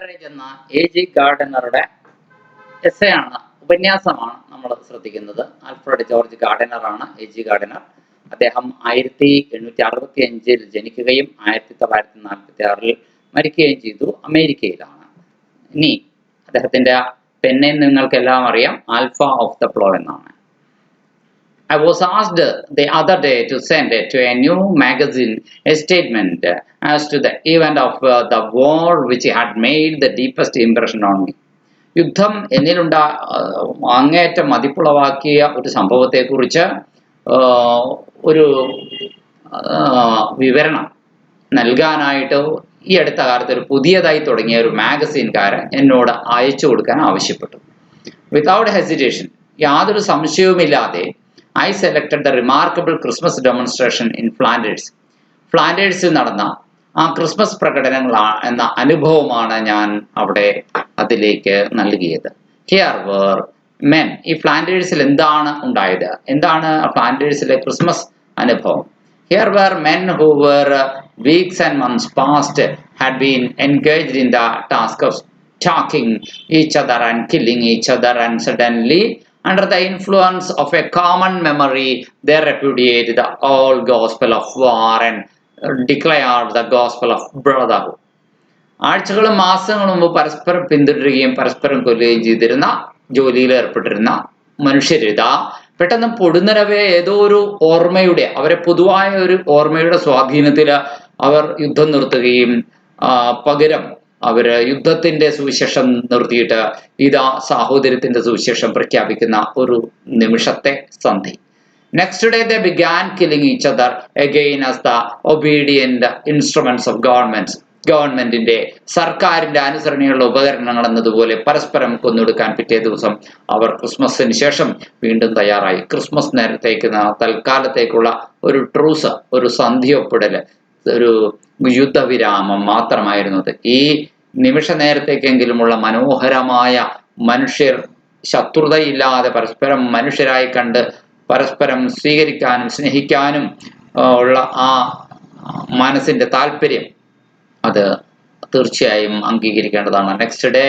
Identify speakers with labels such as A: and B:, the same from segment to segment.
A: Coverage എന്ന A.G. ഗാർഡനറുടെ എസ്സേയാണ്, ഉപന്യാസമാണ് നമ്മൾ ശ്രദ്ധിക്കുന്നത്. ആൽഫ്രഡ് ജോർജ് ഗാർഡനറാണ് A.G. ഗാർഡനർ. അദ്ദേഹം 1865 ജനിക്കുകയും 1946 മരിക്കുകയും ചെയ്തു. അമേരിക്കയിലാണ്. ഇനി അദ്ദേഹത്തിന്റെ പെന്നെ നിങ്ങൾക്കെല്ലാം അറിയാം, ആൽഫ ഓഫ് ദ ഫ്ലോ എന്നാണ്. I was asked the other day to send to a new magazine a statement as to the event of the war which had made the deepest impression on me. യുദ്ധം എന്നിലുണ്ടാ അങ്ങേയറ്റം മതിപ്പുളവാക്കിയ ഒരു സംഭവത്തെക്കുറിച്ച് ഒരു വിവരണം നൽകാനായിട്ട് ഈ അടുത്ത കാലത്ത് ഒരു പുതിയതായി തുടങ്ങിയ ഒരു മാഗസീൻകാരൻ എന്നോട് അയച്ചു കൊടുക്കാൻ ആവശ്യപ്പെട്ടു. വിതൗട്ട് ഹെസിറ്റേഷൻ, യാതൊരു സംശയവുമില്ലാതെ I selected the remarkable Christmas demonstration in Flanders. ഫ്ലാൻഡേഴ്സിൽ നടന്ന ആ ക്രിസ്മസ് പ്രകടനങ്ങൾ എന്ന അനുഭവമാണ് ഞാൻ അവിടെ അതിലേക്ക് നൽകിയത്. Here were men. ഈ ഫ്ലാൻഡേഴ്സിൽ എന്താണ് ഉണ്ടായത്? എന്താണ് ഫ്ലാൻഡേഴ്സിലെ ക്രിസ്മസ് അനുഭവം? Here were men who were weeks and months past had been engaged in the task of stalking each other and killing each other, and suddenly under the influence of a common memory, they repudiated the old gospel of war and declared the gospel of brotherhood. ആഴ്ചകളും മാസങ്ങളും മുമ്പ് പരസ്പരം പിന്തുടരുകയും പരസ്പരം കൊല്ലുകയും ചെയ്തിരുന്ന, ജോലിയിൽ ഏർപ്പെട്ടിരുന്ന മനുഷ്യരിതാ പെട്ടെന്ന് പൊടുന്നനവേ ഏതോ ഒരു ഓർമ്മയുടെ, അവരെ പൊതുവായ ഒരു ഓർമ്മയുടെ സ്വാധീനത്തിൽ അവർ യുദ്ധം നിർത്തുകയും പകരം അവര് യുദ്ധത്തിന്റെ സുവിശേഷം നിർത്തിയിട്ട് ഇതാ സാഹോദര്യത്തിന്റെ സുവിശേഷം പ്രഖ്യാപിക്കുന്ന ഒരു നിമിഷത്തെ സന്ധി. Next day they began killing each other again as the obedient instruments of governments. ഗവൺമെന്റിന്റെ, സർക്കാരിന്റെ അനുസരണയുള്ള ഉപകരണങ്ങൾ എന്നതുപോലെ പരസ്പരം കൊന്നൊടുക്കാൻ പിറ്റേ ദിവസം അവർ ക്രിസ്മസിന് ശേഷം വീണ്ടും തയ്യാറായി. ക്രിസ്മസ് നേരത്തേക്ക് തൽക്കാലത്തേക്കുള്ള ഒരു ട്രൂസ്, ഒരു സന്ധിയൊപ്പിടല്, ഒരു യുദ്ധവിരാമം മാത്രമായിരുന്നത്. ഈ നിമിഷ നേരത്തേക്കെങ്കിലുമുള്ള മനോഹരമായ മനുഷ്യർ ശത്രുതയില്ലാതെ പരസ്പരം മനുഷ്യരായി കണ്ട് പരസ്പരം സ്വീകരിക്കാനും സ്നേഹിക്കാനും ഉള്ള ആ മനസ്സിന്റെ താല്പര്യം അത് തീർച്ചയായും അംഗീകരിക്കേണ്ടതാണ്. Next day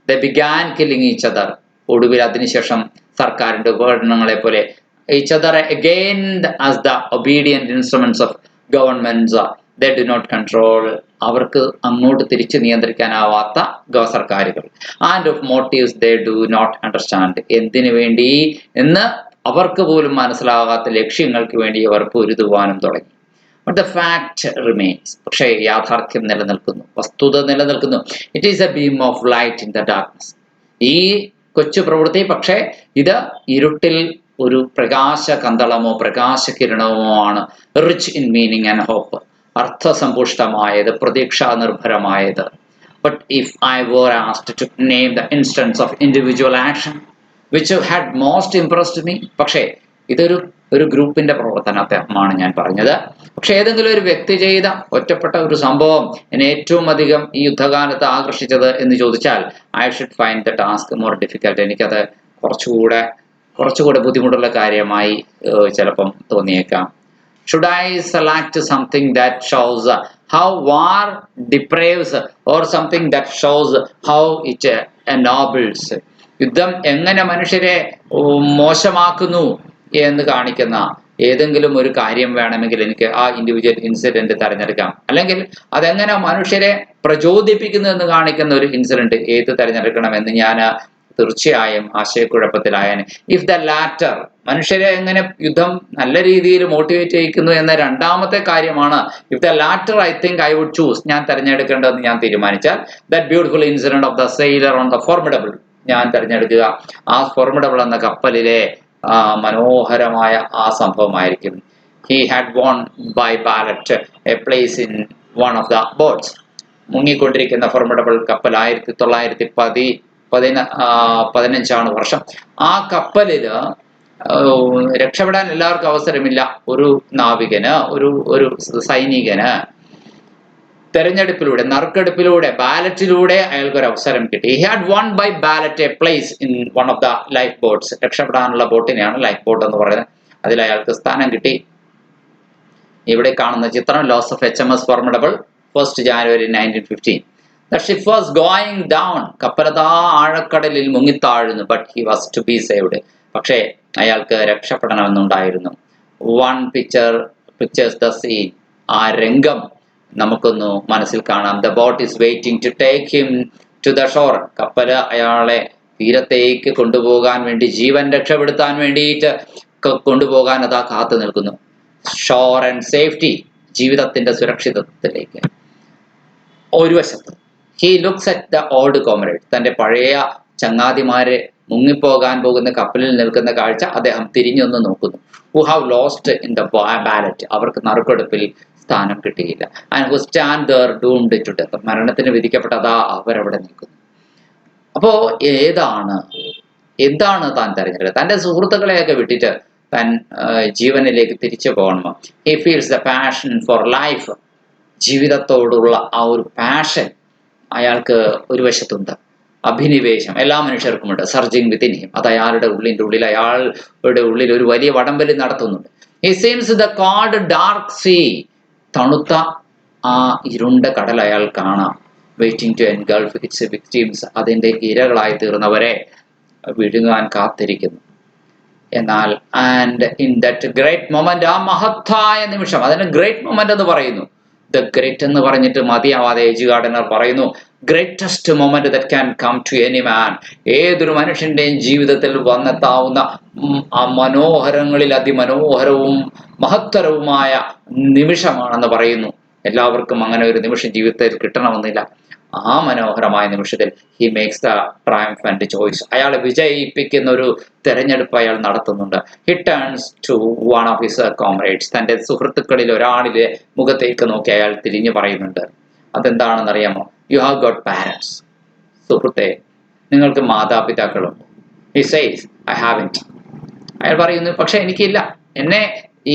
A: they began killing each other. ഒടുവിൽ അതിനുശേഷം സർക്കാരിന്റെ ഉപകരണങ്ങളെ പോലെ each other again as the obedient instruments of governments they do not control. അവർക്ക് അങ്ങോട്ട് തിരിച്ചു നിയന്ത്രിക്കാനാവാത്ത സർക്കാരുകൾ. And of motives they do not understand. എന്തിനു വേണ്ടി എന്ന് അവർക്ക് പോലും മനസ്സിലാകാത്ത ലക്ഷ്യങ്ങൾക്ക് വേണ്ടി അവർ പൊരുതുവാനും തുടങ്ങി. But the fact remains. പക്ഷേ യാഥാർത്ഥ്യം നിലനിൽക്കുന്നു, വസ്തുത നിലനിൽക്കുന്നു. It is a beam of light in the darkness. ഈ കൊച്ചു പ്രവൃത്തി പക്ഷേ ഇത് ഇരുട്ടിൽ ഒരു പ്രകാശ കന്തളമോ പ്രകാശ കിരണമോ ആണ്. Rich in meaning and hope. അർത്ഥസമ്പുഷ്ടമായത്, പ്രതീക്ഷാ നിർഭരമായത്. But if I were asked to name the instance of individual action which had most impressed me, പക്ഷേ ഇതൊരു ഗ്രൂപ്പിന്റെ പ്രവർത്തനമാണ് ഞാൻ പറഞ്ഞത്. പക്ഷെ ഏതെങ്കിലും ഒരു വ്യക്തി ചെയ്ത ഒറ്റപ്പെട്ട ഒരു സംഭവം എന്നെ ഏറ്റവും അധികം ഈ യുദ്ധകാലത്ത് ആകർഷിച്ചത് എന്ന് ചോദിച്ചാൽ I should find the task more difficult. എനിക്കത് കുറച്ചുകൂടെ ബുദ്ധിമുട്ടുള്ള കാര്യമായി ചിലപ്പം തോന്നിയേക്കാം. Should I select something that shows how war depraves or something that shows how it ennobles? യുദ്ധം എങ്ങനെ മനുഷ്യരെ മോശമാക്കുന്നു എന്ന് കാണിക്കുന്ന ഏതെങ്കിലും ഒരു കാര്യം വേണമെങ്കിൽ എനിക്ക് ആ ഇൻഡിവിജ്വൽ ഇൻസിഡന്റ് തിരഞ്ഞെടുക്കാം. അല്ലെങ്കിൽ അതെങ്ങനെ മനുഷ്യരെ പ്രചോദിപ്പിക്കുന്നു എന്ന് കാണിക്കുന്ന ഒരു ഇൻസിഡന്റ് ഏത് തിരഞ്ഞെടുക്കണമെന്ന് ഞാൻ തീർച്ചയായും ആശയക്കുഴപ്പത്തിലായാണ്. ഇഫ് ദ ലാറ്റർ, മനുഷ്യരെ എങ്ങനെ യുദ്ധം നല്ല രീതിയിൽ മോട്ടിവേറ്റ് ചെയ്യിക്കുന്നു എന്ന രണ്ടാമത്തെ കാര്യമാണ്. If the latter I think I would choose, ഞാൻ തിരഞ്ഞെടുക്കേണ്ടതെന്ന് ഞാൻ തീരുമാനിച്ചാൽ that beautiful incident of the sailor on the Formidable ഞാൻ തിരഞ്ഞെടുക്കുക. ആ ഫോർമിഡബിൾ എന്ന കപ്പലിലെ മനോഹരമായ ആ സംഭവമായിരിക്കും. He had won by ballot a place in one of the boats. മുങ്ങിക്കൊണ്ടിരിക്കുന്ന ഫോർമിഡബിൾ കപ്പൽ 1915 വർഷം. ആ കപ്പലില് രക്ഷപ്പെടാൻ എല്ലാവർക്കും അവസരമില്ല. ഒരു നാവികന്, ഒരു സൈനികന് തെരഞ്ഞെടുപ്പിലൂടെ, നറുക്കെടുപ്പിലൂടെ, ബാലറ്റിലൂടെ അയാൾക്കൊരു അവസരം കിട്ടി. He had won by ballot a place in one of the life boats. രക്ഷപ്പെടാനുള്ള ബോട്ടിനെയാണ് ലൈഫ് ബോട്ട് എന്ന് പറയുന്നത്. അതിൽ അയാൾക്ക് സ്ഥാനം കിട്ടി. ഇവിടെ കാണുന്ന ചിത്രം loss of HMS Formidable 1 January 1915. The ship was going down. കപ്പലതാ ആഴക്കടലിൽ മുങ്ങിത്താഴുന്നു. But he was to be saved. പക്ഷേ അയാൾക്ക് രക്ഷപ്പെടണമെന്നുണ്ടായിരുന്നു. One pictures the scene. ആ രംഗം നമുക്കൊന്ന് മനസ്സിൽ കാണാം. The boat is waiting to take him to the shore. കപ്പല് അയാളെ തീരത്തേക്ക് കൊണ്ടുപോകാൻ വേണ്ടി, ജീവൻ രക്ഷപ്പെടുത്താൻ വേണ്ടിയിട്ട് കൊണ്ടുപോകാൻ അതാ കാത്തു നിൽക്കുന്നു. ഷോർ ആൻഡ് സേഫ്റ്റി, ജീവിതത്തിന്റെ സുരക്ഷിതത്വത്തിലേക്ക്. ഒരു വശത്ത് he looks at the old comrade, തന്റെ പഴയ ചങ്ങാതിമാരെ മുങ്ങിപ്പോകാൻ പോകുന്ന കപ്പലിൽ നിൽക്കുന്ന കാഴ്ച അദ്ദേഹം തിരിഞ്ഞൊന്ന് നോക്കുന്നു. Who have lost in the ballot, അവർക്ക് നറുക്കെടുപ്പിൽ സ്ഥാനം കിട്ടിയില്ല. And who stand there doomed to death, മരണത്തിന് വിധിക്കപ്പെട്ട അതാ അവരവിടെ നിൽക്കുന്നു. അപ്പോ എന്താണ് താൻ തെരഞ്ഞെടുക്കുക? തൻ്റെ സുഹൃത്തുക്കളെയൊക്കെ വിട്ടിട്ട് താൻ ജീവനിലേക്ക് തിരിച്ചു പോകണമോ? He feels the passion for life, ജീവിതത്തോടുള്ള ആ ഒരു പാഷൻ അയാൾക്ക് ഒരു വശത്തുണ്ട്. അഭിനിവേശം എല്ലാ മനുഷ്യർക്കുമുണ്ട്. സർജിങ് വിത്തിൻ ഹിം, അത് അയാളുടെ അയാളുടെ ഉള്ളിൽ ഒരു വലിയ വടംവലി നടത്തുന്നുണ്ട്. He seems the cold dark sea, തണുത്ത ആ ഇരുണ്ട കടൽ അയാൾ കാണാം. Waiting to engulf its victims, അതിൻ്റെ ഇരകളായി തീർന്നവരെ വിഴുങ്ങാൻ കാത്തിരിക്കുന്നു. എന്നാൽ and in that great moment, ആ മഹത്തായ നിമിഷം, അതിന് ഗ്രേറ്റ് മൊമെന്റ് എന്ന് പറയുന്നു. ദ ഗ്രേറ്റ് എന്ന് പറഞ്ഞിട്ട് മതിയാവാതെ എജ് ഗാർഡനർ പറയുന്നു, greatest moment that can come to any man, ഏതൊരു മനുഷ്യന്റെയും ജീവിതത്തിൽ വന്നെത്താവുന്ന ആ മനോഹരങ്ങളിൽ അതിമനോഹരവും മഹത്തരവുമായ നിമിഷമാണെന്ന് പറയുന്നു. എല്ലാവർക്കും അങ്ങനെ ഒരു നിമിഷം ജീവിതത്തിൽ കിട്ടണമെന്നില്ല. ആ മനോഹരമായ നിമിഷത്തിൽ he makes the triumphant choice, അയാളെ വിജയിപ്പിക്കുന്ന ഒരു തെരഞ്ഞെടുപ്പ് അയാൾ നടത്തുന്നുണ്ട്. He turns to one of his comrades, തൻ്റെ സുഹൃത്തുക്കളിൽ ഒരാളിലെ മുഖത്തേക്ക് നോക്കി അയാൾ തിരിഞ്ഞു പറയുന്നുണ്ട്. അതെന്താണെന്നറിയാമോ? യു ഹാവ് ഗോട്ട് പാരൻസ്, സുഹൃത്തെ, നിങ്ങൾക്ക് മാതാപിതാക്കളുണ്ട്. ഹി സേസ് ഐ ഹാവിൻറ്റ്, അയാൾ പറയുന്നു, പക്ഷെ എനിക്കില്ല. എന്നെ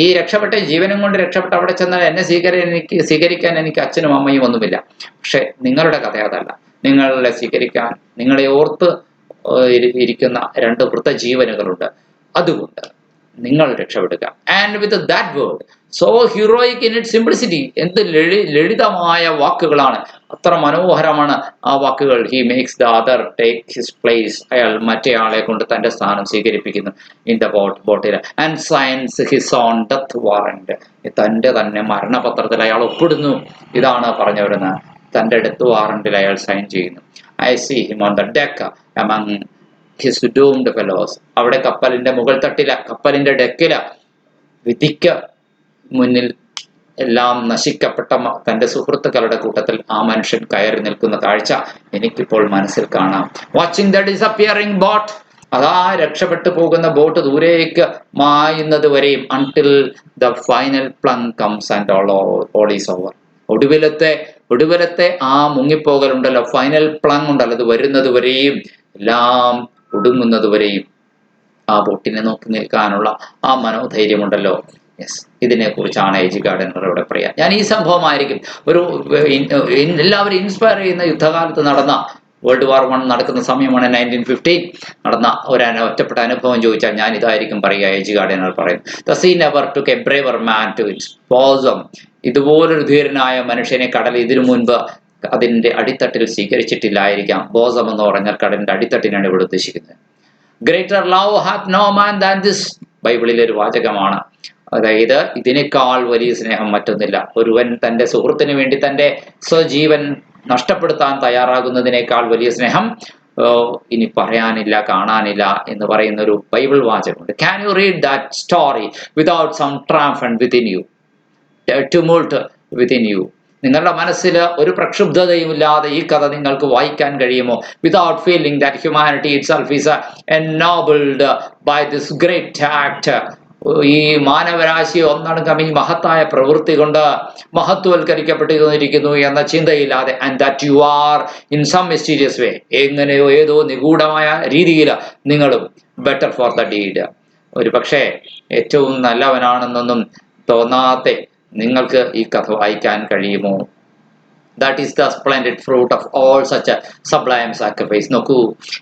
A: ഈ രക്ഷപ്പെട്ട ജീവനും കൊണ്ട് രക്ഷപ്പെട്ട അവിടെ ചെന്നാൽ എന്നെ സ്വീകരിക്കാൻ എനിക്ക് അച്ഛനും അമ്മയും ഒന്നുമില്ല. പക്ഷെ നിങ്ങളുടെ കഥ അതല്ല. നിങ്ങളെ സ്വീകരിക്കാൻ, നിങ്ങളെ ഓർത്ത് ഇരിക്കുന്ന 2 വൃത്തജീവനുകളുണ്ട്. അതുകൊണ്ട് നിങ്ങൾ രക്ഷപ്പെടുക. And with that word, so heroic in it simplicity, എന്ത് ലളിതമായ വാക്കുകളാണ്, അത്ര മനോഹരമാണ് ആ വാക്കുകൾ. He makes the other take his place, അയാൾ മറ്റേ ആളെ കൊണ്ട് തൻ്റെ സ്ഥാനം സ്വീകരിപ്പിക്കുന്നു ഇൻ ദ ബോട്ടിൽ. And signs his own death warrant, തൻ്റെ തന്നെ മരണപത്രത്തിൽ അയാൾ ഒപ്പിടുന്നു. ഇതാണ് പറഞ്ഞു വരുന്നത്, തൻ്റെ ഡെത്ത് വാറന്റിൽ അയാൾ സൈൻ ചെയ്യുന്നു. I see him on the deck among his doomed fellows, അവിടെ കപ്പലിന്റെ മുകൾ തട്ടില, കപ്പലിന്റെ ഡെക്കില, വിധിക്ക് മുന്നിൽ എല്ലാം നശിക്കപ്പെട്ട തൻ്റെ സുഹൃത്തുക്കളുടെ കൂട്ടത്തിൽ ആ മനുഷ്യൻ കയറി നിൽക്കുന്ന കാഴ്ച എനിക്കിപ്പോൾ മനസ്സിൽ കാണാം. വാച്ചിങ് ദ ഡിസപ്പിയറിംഗ് ബോട്ട്, അതാ രക്ഷപ്പെട്ടു പോകുന്ന ബോട്ട് ദൂരേക്ക് മായുന്നത് വരെയും, until the final plunge comes and all is over. ഒടുവിലത്തെ ആ മുങ്ങിപ്പോകലുണ്ടല്ലോ, ഫൈനൽ പ്ലങ് ഉണ്ടല്ലോ, അത് വരുന്നത് വരെയും, എല്ലാം ഒടുങ്ങുന്നത് വരെയും ആ ബോട്ടിനെ നോക്കി നിൽക്കാനുള്ള ആ മനോധൈര്യമുണ്ടല്ലോ. യെസ്, ഇതിനെ കുറിച്ചാണ് എജ് ഗാർഡനർ ഇവിടെ പറയാം. ഞാൻ ഈ സംഭവമായിരിക്കും എല്ലാവരും ഇൻസ്പയർ ചെയ്യുന്ന യുദ്ധകാലത്ത് നടന്ന World War I നടക്കുന്ന സമയമാണ് 1915 നടന്ന ഒറ്റപ്പെട്ട അനുഭവം ചോദിച്ചാൽ ഞാൻ ഇതായിരിക്കും പറയുക. എജ് ഗാർഡനർ പറയും, the sea never took a braver man to its bosom, ഇതുപോലൊരു ധീരനായ മനുഷ്യനെ കടൽ ഇതിനു മുൻപ് അതിൻ്റെ അടിത്തട്ടിൽ സ്വീകരിച്ചിട്ടില്ലായിരിക്കാം. ബോസം എന്ന് പറഞ്ഞാൽ കടലിന്റെ അടിത്തട്ടിനാണ് ഇവിടെ ഉദ്ദേശിക്കുന്നത്. Greater love hath no man than this, ബൈബിളിലെ ഒരു വാചകമാണ്. അതായത് ഇതിനേക്കാൾ വലിയ സ്നേഹം മറ്റൊന്നില്ല. ഒരുവൻ തൻ്റെ സുഹൃത്തിന് വേണ്ടി തൻ്റെ സ്വജീവൻ നഷ്ടപ്പെടുത്താൻ തയ്യാറാകുന്നതിനേക്കാൾ വലിയ സ്നേഹം ഇനി പറയാനില്ല, കാണാനില്ല എന്ന് പറയുന്ന ഒരു ബൈബിൾ വാചകമുണ്ട്. Can you read that story without some triumphant within you, tumult within you? നിങ്ങളുടെ മനസ്സിൽ ഒരു പ്രക്ഷുബ്ധതയും ഇല്ലാതെ ഈ കഥ നിങ്ങൾക്ക് വായിക്കാൻ കഴിയുമോ? Without feeling that humanity itself is ennobled by this great act, ഈ മാനവരാശി ഒന്നടങ്കം ഈ മഹത്തായ പ്രവൃത്തി കൊണ്ട് മഹത്വവൽക്കരിക്കപ്പെട്ടിരിക്കുന്നു എന്ന ചിന്തയില്ലാതെ, and that you are in some mysterious way, എങ്ങനെയോ ഏതോ നിഗൂഢമായ രീതിയിൽ നിങ്ങളും ബെറ്റർ ഫോർ ദ ഡീഡ്, ഒരു പക്ഷേ ഏറ്റവും നല്ലവനാണെന്നൊന്നും തോന്നാതെ നിങ്ങൾക്ക് ഈ കഥ വായിക്കാൻ കഴിയുമോ? That is the splendid fruit of all such a sublime sacrifice. നോക്കൂ,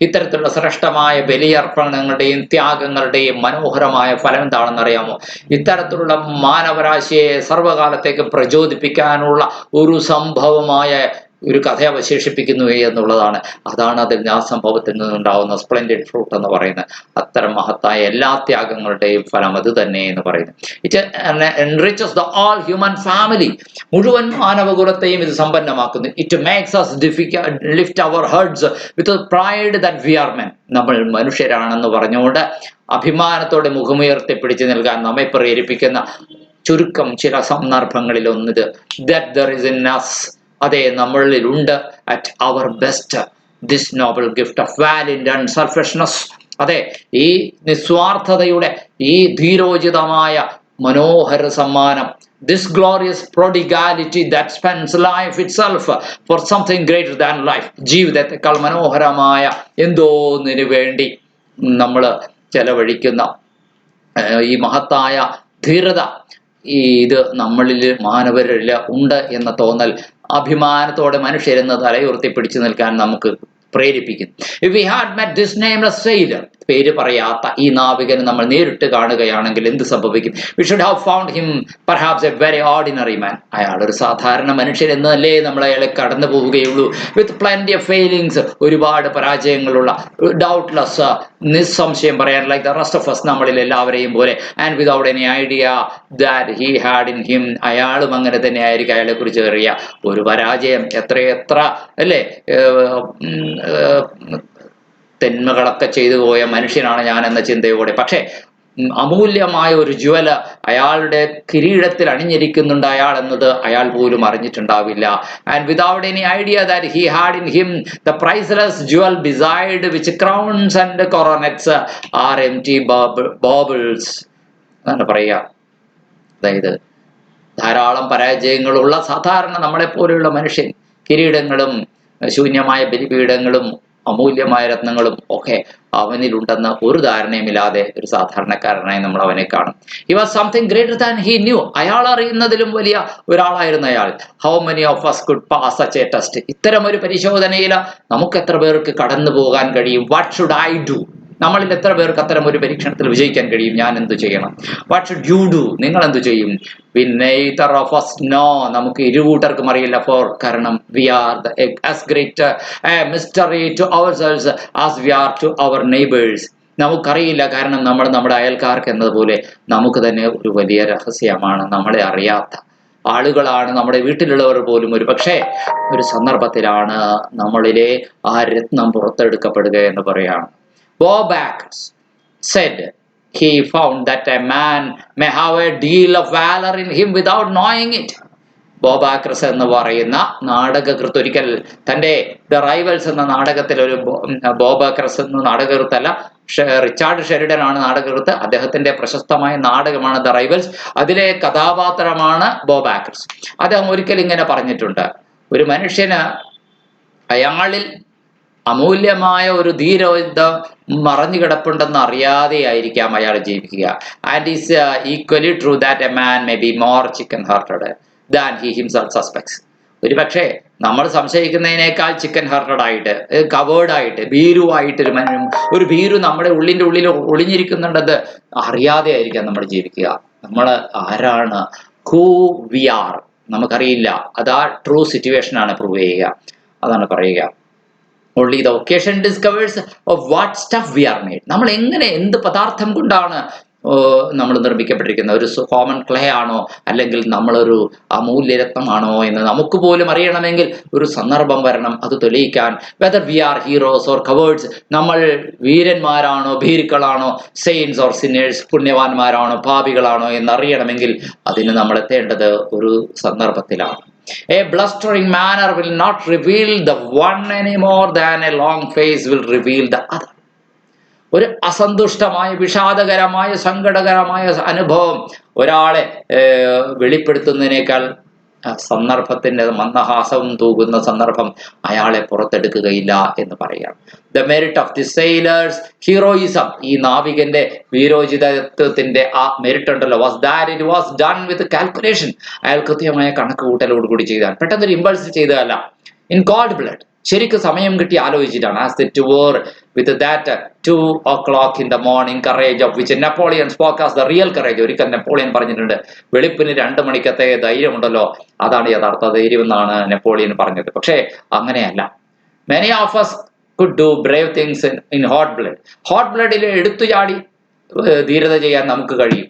A: ഇത്തരത്തിലുള്ള ശ്രേഷ്ഠമായ ബലിയർപ്പണങ്ങളുടെയും ത്യാഗങ്ങളുടെയും മനോഹരമായ ഫലം എന്താണെന്ന് അറിയാമോ? ഇത്തരത്തിലുള്ള മാനവരാശിയെ സർവകാലത്തേക്ക് പ്രചോദിപ്പിക്കാനുള്ള ഒരു സംഭവമായ ഒരു കഥ അവശേഷിപ്പിക്കുന്നു എന്നുള്ളതാണ്. അതാണ് അതിൽ ആ സംഭവത്തിൽ നിന്നുണ്ടാവുന്ന സ്പ്ലെൻഡിഡ് ഫ്രൂട്ട് എന്ന് പറയുന്നത്. അത്തരം മഹത്തായ എല്ലാ ത്യാഗങ്ങളുടെയും ഫലം അത് തന്നെ എന്ന് പറയുന്നത്. It enriches the all human family. മുഴുവൻ മാനവകുലത്തെയും ഇത് സമ്പന്നമാക്കുന്നു. It makes us lift our heads with pride that we are men. നമ്മൾ മനുഷ്യരാണെന്ന് പറഞ്ഞുകൊണ്ട് അഭിമാനത്തോടെ മുഖമുയർത്തി പിടിച്ചു നിൽക്കാൻ നമ്മെ പ്രേരിപ്പിക്കുന്ന ചുരുക്കം ചില സന്ദർഭങ്ങളിൽ ഒന്നിത് that there is in us, അതെ നമ്മളിലുണ്ട്, at our best this noble gift of valiant unselfishness. അതെ ഈ നിസ്വാർത്ഥതയുടെ ഈ ധീരോചിതമായ മനോഹര സമ്മാനം, this glorious prodigality that spends life itself for something greater than life. ജീവിതത്തെക്കാൾ മനോഹരമായ എന്തോന്നിനു വേണ്ടി നമ്മൾ ചെലവഴിക്കുന്ന ഈ മഹത്തായ ധീരത, ഇത് നമ്മളിൽ മാനവരിൽ ഉണ്ട് എന്ന തോന്നൽ അഭിമാനത്തോടെ മനുഷ്യരെന്ന് തലയുയർത്തി പിടിച്ചു നിൽക്കാൻ നമുക്ക് പ്രേരിപ്പിക്കുന്നു. If we had met this nameless sailor, പേര് പറയാത്ത ഈ നാവികന് നമ്മൾ നേരിട്ട് കാണുകയാണെങ്കിൽ എന്ത് സംഭവിക്കും? We should have found him perhaps a very ordinary man. അയാൾ ഒരു സാധാരണ മനുഷ്യൻ എന്നല്ലേ നമ്മൾ അയാളെ കടന്നു പോവുകയുള്ളൂ. With plenty of failings, ഒരുപാട് പരാജയങ്ങളുള്ള, doubtless നിസ്സംശയം പറയാൻ like the rest of us, നമ്മളിൽ എല്ലാവരെയും പോലെ, and without any idea that he had in him. അയാളും അങ്ങനെ തന്നെ ആയിരിക്കും അയാളെ കുറിച്ച് അറിയ ഒരു പരാജയം എത്രയെത്ര അല്ലേ തെന്മകളൊക്കെ ചെയ്തു പോയ മനുഷ്യനാണ് ഞാൻ എന്ന ചിന്തയോടെ. പക്ഷേ അമൂല്യമായ ഒരു ജ്വല അയാളുടെ കിരീടത്തിൽ അണിഞ്ഞിരിക്കുന്നുണ്ട് അയാൾ എന്നത് അയാൾ പോലും അറിഞ്ഞിട്ടുണ്ടാവില്ല. And without any idea that he had in him the priceless jewel desired which crowns and coronets are empty baubles എന്നാണ് പറയുക. അതായത് ധാരാളം പരാജയങ്ങളുള്ള സാധാരണ നമ്മളെ പോലെയുള്ള മനുഷ്യൻ, കിരീടങ്ങളും ശൂന്യമായ ബലിപീഠങ്ങളും അമൂല്യമായ രത്നങ്ങളും ഒക്കെ അവനിലുണ്ടെന്ന് ഒരു ധാരണയുമില്ലാതെ ഒരു സാധാരണക്കാരനായി നമ്മൾ അവനെ കാണും. He was something greater than he knew. അയാൾ അറിയുന്നതിലും വലിയ ഒരാളായിരുന്നു അയാൾ. How many of us could pass such a test? ഇത്തരം ഒരു പരിശോധനയിൽ നമുക്ക് എത്ര പേർക്ക് കടന്നു പോകാൻ കഴിയും? What should I do? നമ്മളിൽ എത്ര പേർക്ക് അത്തരം ഒരു പരീക്ഷണത്തിൽ വിജയിക്കാൻ കഴിയും? ഞാൻ എന്തു ചെയ്യണം? What should you do? നിങ്ങൾ എന്തു ചെയ്യും? We neither of us know. നമുക്ക് ഇരുകൂട്ടർക്കും അറിയില്ല. കാരണം we are as great a mystery to ourselves as we are to our neighbors. നമുക്കറിയില്ല, കാരണം നമ്മൾ നമ്മുടെ അയൽക്കാർക്ക് എന്നതുപോലെ നമുക്ക് തന്നെ ഒരു വലിയ രഹസ്യമാണ്. നമ്മളെ അറിയാത്ത ആളുകളാണ് നമ്മുടെ വീട്ടിലുള്ളവർ പോലും. ഒരു പക്ഷേ ഒരു സന്ദർഭത്തിലാണ് നമ്മളിലെ ആ രത്നം പുറത്തെടുക്കപ്പെടുക എന്ന് പറയാണ്. Bob Acres said he found that a man may have a deal of valor in him without knowing it. Bob Acres എന്ന് പറയുന്ന നാടകകൃത്ത് ഒരിക്കൽ തൻ്റെ ദ റൈവൽസ് എന്ന നാടകത്തിൽ ഒരു ബോബ് ആക്രസ് എന്ന നാടകകൃത്തല്ല, റിച്ചാർഡ് ഷെരിഡൻ ആണ് നാടകകൃത്ത്. അദ്ദേഹത്തിന്റെ പ്രശസ്തമായ നാടകമാണ് ദ റൈവൽസ്. അതിലെ കഥാപാത്രമാണ് ബോബ് ആക്രസ്. അദ്ദേഹം ഒരിക്കൽ ഇങ്ങനെ പറഞ്ഞിട്ടുണ്ട്, ഒരു മനുഷ്യന് അയാളിൽ അമൂല്യമായ ഒരു ധീരത മറഞ്ഞു കിടപ്പുണ്ടെന്ന് അറിയാതെ ആയിരിക്കാം അയാൾ ജീവിക്കുക. And is equally true that a man may be more chicken hearted than he himself suspects. ഒരു പക്ഷേ നമ്മൾ സംശയിക്കുന്നതിനേക്കാൾ ചിക്കൻ ഹാർട്ടഡ് ആയിട്ട്, കവേർഡായിട്ട്, ഭീരുവായിട്ട് ഒരു ഭീരു നമ്മുടെ ഉള്ളിൽ ഒളിഞ്ഞിരിക്കുന്നുണ്ടത് അറിയാതെ ആയിരിക്കാം നമ്മൾ ജീവിക്കുക. നമ്മൾ ആരാണ്, ഹൂ വി ആർ, നമുക്കറിയില്ല. അതാ ട്രൂ സിറ്റുവേഷനാണ് പ്രൂവ് ചെയ്യുക. അതാണ് പറയുക. Only the occasion discovers of what stuff we are made. നമ്മൾ എങ്ങനെ, എന്ത് പദാർത്ഥം കൊണ്ടാണ് നമ്മൾ നിർമ്മിക്കപ്പെട്ടിരിക്കുന്നത്? ഒരു കോമൺ ക്ലേ ആണോ, അല്ലെങ്കിൽ നമ്മളൊരു അമൂല്യരത്നമാണോ എന്ന് നമുക്ക് പോലും അറിയണമെങ്കിൽ ഒരു സന്ദർഭം വരണം അത് തെളിയിക്കാൻ. Whether we are heroes or cowards, നമ്മൾ വീരന്മാരാണോ ഭീരുക്കളാണോ, സെയിൻസ് ഓർ സിന്നേഴ്സ്, പുണ്യവാന്മാരാണോ പാപികളാണോ എന്നറിയണമെങ്കിൽ അതിന് നമ്മൾ എത്തേണ്ടത് ഒരു സന്ദർഭത്തിലാണ്. A blustering manner will not reveal the one any more than a long face will reveal the other. ഒരു അസന്തുഷ്ടമായ, വിഷാദകരമായ, സങ്കടകരമായ അനുഭവം ഒരാളെ വെളിപ്പെടുത്തുന്നതിനേക്കാൾ സന്ദർഭത്തിന്റെ മന്ദഹാസവും തൂകുന്ന സന്ദർഭം അയാളെ പുറത്തെടുക്കുകയില്ല എന്ന് പറയാം. The merit of the sailors heroism, ഈ നാവികന്റെ വീരോചിതത്വത്തിന്റെ ആ മെറിറ്റ് ഉണ്ടല്ലോ, was that it was done with calculation. അയാൾ കൃത്യമായ കണക്കുകൂട്ടലോടുകൂടി ചെയ്താൽ, പെട്ടെന്നൊരു ഇമ്പൾസ് ചെയ്തതല്ല. ഇൻ കോൾഡ് ബ്ലഡ്, ശരിക്കും സമയം കിട്ടി ആലോചിച്ചിട്ടാണ്. As it were with that 2 o'clock in the morning courage of which Napoleon spoke as the real courage. ഒരിക്കൽ നെപ്പോളിയൻ പറഞ്ഞിട്ടുണ്ട്, വെളുപ്പിന് 2 മണിക്കത്തെ ധൈര്യമുണ്ടല്ലോ അതാണ് യഥാർത്ഥ ധൈര്യം എന്നാണ് നെപ്പോളിയൻ പറഞ്ഞത്. പക്ഷേ അങ്ങനെയല്ല. Many of us could do brave things in hot blood. Hot ബ്ലഡിൽ എടുത്തു ചാടി ധീരത ചെയ്യാൻ നമുക്ക് കഴിയും.